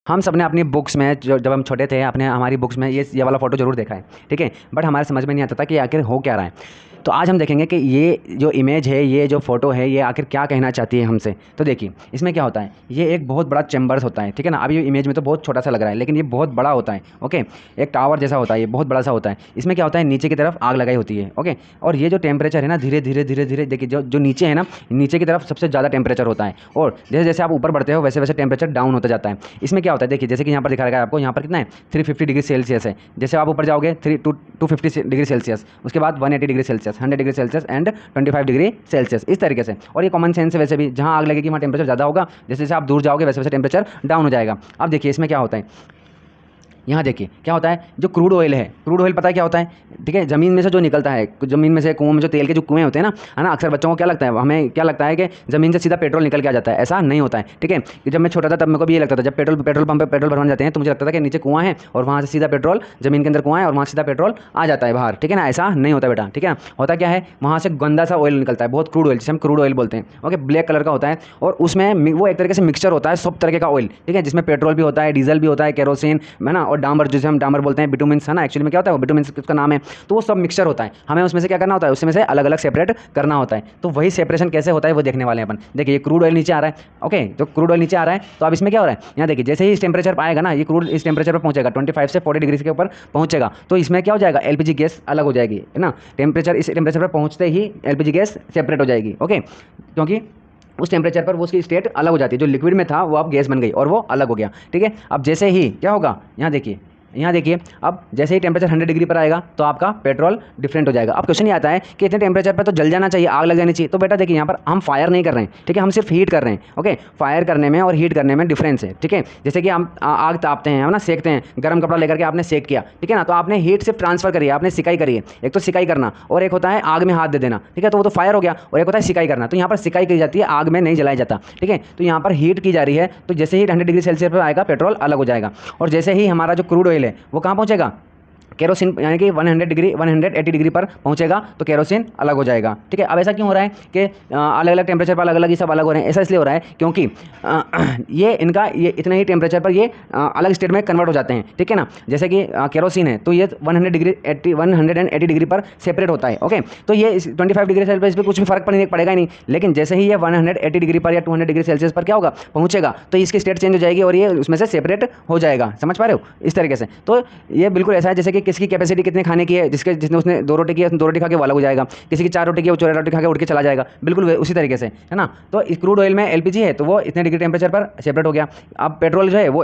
हम सब ने अपनी बुक्स में जब हम छोटे थे अपने हमारी बुक्स में ये वाला फ़ोटो ज़रूर देखा है, ठीक है। बट हमारे समझ में नहीं आता था कि आखिर हो क्या रहा है। तो आज हम देखेंगे कि ये जो इमेज है, ये जो फ़ोटो है, ये आखिर क्या कहना चाहती है हमसे। तो देखिए, इसमें क्या होता है, ये एक बहुत बड़ा चैम्बर्स होता है, ठीक है ना। अब ये इमेज में तो बहुत छोटा सा लग रहा है, लेकिन ये बहुत बड़ा होता है, ओके। एक टावर जैसा होता है, ये बहुत बड़ा सा होता है। इसमें क्या होता है, नीचे की तरफ आग लगाई होती है, ओके। और ये जो टेम्परेचर है ना, धीरे धीरे धीरे धीरे देखिए, जो जो नीचे है ना, नीचे की तरफ सबसे ज़्यादा टेम्परेचर होता है, और जैसे जैसे आप ऊपर बढ़ते हो वैसे वैसे टेम्परेचर डाउन होता जाता है। इसमें क्या होता है, देखिए, जैसे कि यहाँ पर दिखा रखा है आपको, यहाँ पर कितना है, 350 डिग्री सेल्सियस है। जैसे आप ऊपर जाओगे 250 डिग्री सेल्सियस, उसके बाद 180 degree Celsius, 100 degree Celsius and 25 degree Celsius, इस तरीके से। और ये कॉमन सेंस है, वैसे भी जहाँ आग लगेगी वहाँ टेम्परेचर ज़्यादा होगा, जैसे जैसे आप दूर जाओगे वैसे वैसे टेम्परेचर डाउन हो जाएगा। अब देखिए इसमें क्या होता है, यहाँ देखिए क्या होता है, जो क्रूड ऑयल है, क्रूड ऑयल पता है क्या होता है, ठीक है। ज़मीन में से जो निकलता है, ज़मीन में से कुओं में जो तेल के जो कुएँ होते हैं ना, है ना, अक्सर बच्चों को क्या लगता है, हमें क्या लगता है कि ज़मीन से सीधा पेट्रोल निकल के आ जाता है। ऐसा नहीं होता है, ठीक है। कि जब मैं छोटा था तब मेरे को भी ये लगता था, जब पेट्रोल पंप पे पेट्रोल भरवाने जाते हैं तो मुझे लगता था कि नीचे कुआँ है और वहाँ से सीधा पेट्रोल, ज़मीन के अंदर कुआँ है और वहाँ सीधा पेट्रोल आ जाता है बाहर, ठीक है ना। ऐसा नहीं होता बेटा, ठीक है। होता क्या है, वहाँ से गंदा सा ऑयल निकलता है, बहुत क्रूड ऑयल, जिसे हम क्रूड ऑयल बोलते हैं, ओके। ब्लैक कलर का होता है और उसमें वो एक तरीके से मिक्सचर होता है सब तरीके का ऑयल, ठीक है, जिसमें पेट्रोल भी होता है, डीजल भी होता है, केरोसिन, है ना, और डामर, जिसे हम डामर बोलते हैं, बिटुमिन्स, है ना। एक्चुअली में क्या होता है, वो बिटुमिन्स उसका नाम है। तो वो सब मिक्सचर होता है, हमें उसमें से क्या करना होता है, उसमें से अलग अलग सेपरेट करना होता है। तो वही सेपरेशन कैसे होता है वो देखने वाले हैं अपन। देखिए ये क्रूड ऑयल नीचे आ रहा है, ओके। तो क्रूड ऑयल नीचे आ रहा है, तो अब इसमें क्या हो रहा है, यहाँ देखिए, जैसे ही इस टेम्परेचर पर आएगा ना, ये क्रूड इस टेम्परेचर पर पहुंचेगा, 25 से 40 डिग्री के ऊपर पहुंचेगा, तो इसमें क्या हो जाएगा, एलपीजी गैस अलग हो जाएगी, है ना। टेम्परेचर, इस टेम्परेचर पर पहुंचते ही एलपीजी गैस सेपरेट हो जाएगी, ओके। क्योंकि उस टेम्परेचर पर वो उसकी स्टेट अलग हो जाती है, जो लिक्विड में था वो अब गैस बन गई और वो अलग हो गया, ठीक है। अब जैसे ही क्या होगा, यहाँ देखिए, यहाँ देखिए, अब जैसे ही टेम्परेचर 100 डिग्री पर आएगा तो आपका पेट्रोल डिफरेंट हो जाएगा। अब क्वेश्चन ये आता है कि इतने टेम्परेचर पर तो जल जाना चाहिए, आग लग जानी चाहिए। तो बेटा देखिए, यहाँ पर हम फायर नहीं कर रहे हैं, ठीक है, हम सिर्फ हीट कर रहे हैं, ओके। फायर करने में और हीट करने में डिफरेंस है, ठीक है। जैसे कि हम आग तापते हैं, है ना, सेकते हैं, गर्म कपड़ा लेकर के आपने सेक किया, ठीक है ना, तो आपने हीट सिर्फ ट्रांसफर करी है, आपने सिकाई करी है। एक तो सिकाई करना और एक होता है आग में हाथ दे देना, ठीक है, तो वो तो फायर हो गया। और एक होता है सिकाई करना, तो यहाँ पर सिकाई की जाती है, आग में नहीं जलाया जाता, ठीक है। तो यहाँ पर हीट की जा रही है, तो जैसे ही 100 डिग्री सेल्सियस पर आएगा पेट्रोल अलग हो जाएगा। और जैसे ही हमारा जो क्रूड ऑयल है वो कहाँ पहुँचेगा, केरोसिन, यानी कि 180 डिग्री पर पहुंचेगा तो केरोसिन अलग हो जाएगा, ठीक है। अब ऐसा क्यों हो रहा है कि अलग अलग टेम्परेचर पर अलग अलग ही सब अलग हो रहे हैं, ऐसा इसलिए हो रहा है क्योंकि ये इतने ही टेम्परेचर पर ये अलग स्टेट में कन्वर्ट हो जाते हैं, ठीक है ना। जैसे कि केरोसिन है तो ये 180 डिग्री पर सेपरेट होता है, ओके। तो ये 25 डिग्री सेल्सियस पर कुछ भी फर्क पड़ेगा ही नहीं, लेकिन जैसे ही ये 180 डिग्री पर या 200 डिग्री सेल्सियस पर क्या होगा, पहुंचेगा, तो इसकी स्टेट चेंज हो जाएगी और ये उसमें से सेपरेट हो जाएगा। समझ पा रहे हो, इस तरीके से। तो ये बिल्कुल ऐसा है जैसे कि किसकी कैपेसिटी कितने खाने की है, जिसने उसने 2 रोटी की है, 2 रोटी खा के वो अलग हो जाएगा, किसी की 4 रोटी की है, वो 4 रोटी खा के उठ के चला जाएगा, बिल्कुल उसी तरीके से, है ना। तो इस क्रूड ऑयल में एलपीजी है तो वो इतने डिग्री टेम्परेचर पर सेपरेट हो गया। अब पेट्रोल जो है वो